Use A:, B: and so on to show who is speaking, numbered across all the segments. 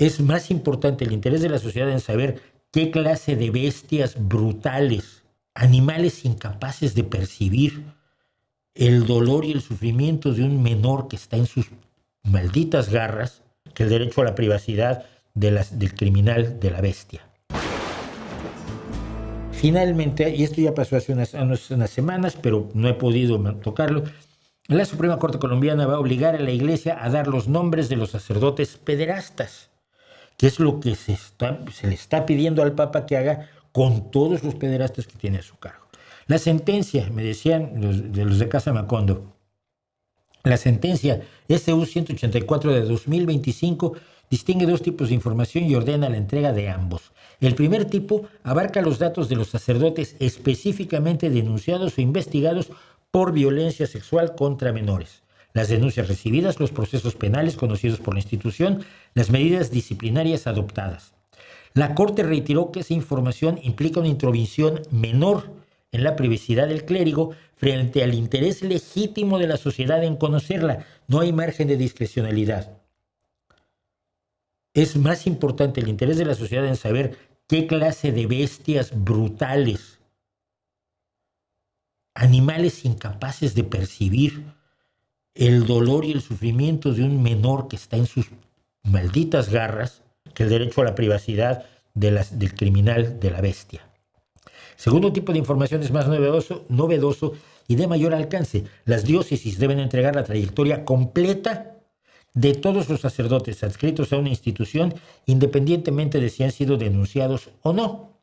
A: Es más importante el interés de la sociedad en saber qué clase de bestias brutales, animales incapaces de percibir el dolor y el sufrimiento de un menor que está en sus malditas garras, que el derecho a la privacidad del criminal, de la bestia. Finalmente, y esto ya pasó hace unas semanas, pero no he podido tocarlo, la Suprema Corte colombiana va a obligar a la Iglesia a dar los nombres de los sacerdotes pederastas, que es lo que se le está pidiendo al Papa que haga con todos los pederastas que tiene a su cargo. La sentencia, me decían los de Casa Macondo, la sentencia SU 184 de 2025 distingue dos tipos de información y ordena la entrega de ambos. El primer tipo abarca los datos de los sacerdotes específicamente denunciados o investigados por violencia sexual contra menores, las denuncias recibidas, los procesos penales conocidos por la institución, las medidas disciplinarias adoptadas. La Corte reiteró que esa información implica una intromisión menor en la privacidad del clérigo frente al interés legítimo de la sociedad en conocerla. No hay margen de discrecionalidad. Es más importante el interés de la sociedad en saber qué clase de bestias brutales, animales incapaces de percibir el dolor y el sufrimiento de un menor que está en sus malditas garras, que el derecho a la privacidad del criminal, de la bestia. Segundo tipo de información es más novedoso y de mayor alcance. Las diócesis deben entregar la trayectoria completa de todos los sacerdotes adscritos a una institución, independientemente de si han sido denunciados o no.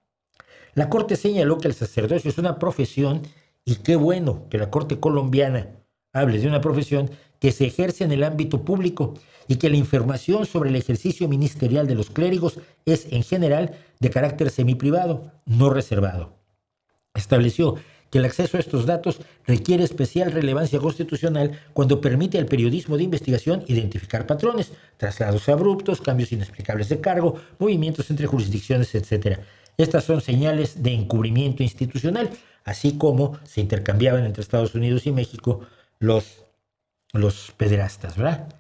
A: La Corte señaló que el sacerdocio es una profesión, y qué bueno que la Corte colombiana hable de una profesión que se ejerce en el ámbito público y que la información sobre el ejercicio ministerial de los clérigos es, en general, de carácter semiprivado, no reservado. Estableció que el acceso a estos datos requiere especial relevancia constitucional cuando permite al periodismo de investigación identificar patrones, traslados abruptos, cambios inexplicables de cargo, movimientos entre jurisdicciones, etc. Estas son señales de encubrimiento institucional, así como se intercambiaban entre Estados Unidos y México los pederastas, ¿verdad?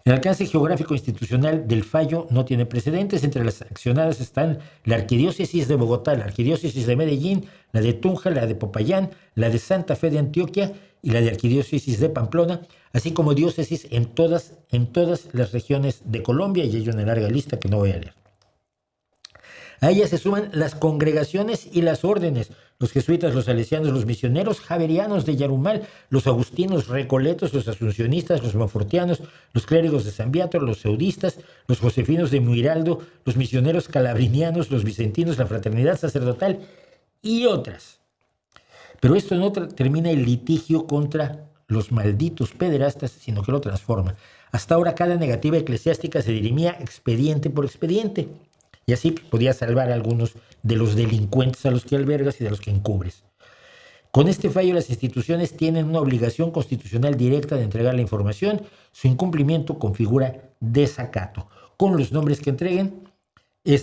A: El alcance geográfico institucional del fallo no tiene precedentes. Entre las accionadas están la Arquidiócesis de Bogotá, la Arquidiócesis de Medellín, la de Tunja, la de Popayán, la de Santa Fe de Antioquia y la de Arquidiócesis de Pamplona, así como diócesis en todas las regiones de Colombia, y hay una larga lista que no voy a leer. A ellas se suman las congregaciones y las órdenes, los jesuitas, los salesianos, los misioneros javerianos de Yarumal, los agustinos recoletos, los asuncionistas, los monfortianos, los clérigos de San Beato, los seudistas, los josefinos de Muiraldo, los misioneros calabrinianos, los vicentinos, la fraternidad sacerdotal y otras. Pero esto no termina el litigio contra los malditos pederastas, sino que lo transforma. Hasta ahora cada negativa eclesiástica se dirimía expediente por expediente. Y así podía salvar a algunos de los delincuentes a los que albergas y de los que encubres. Con este fallo, las instituciones tienen una obligación constitucional directa de entregar la información. Su incumplimiento configura desacato. Con los nombres que entreguen, el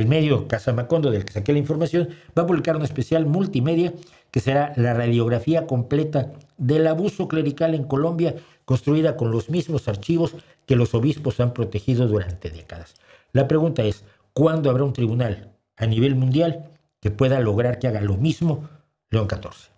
A: medio Casa Macondo, del que saqué la información, va a publicar una especial multimedia que será la radiografía completa del abuso clerical en Colombia, construida con los mismos archivos que los obispos han protegido durante décadas. La pregunta es, ¿cuándo habrá un tribunal a nivel mundial que pueda lograr que haga lo mismo León XIV?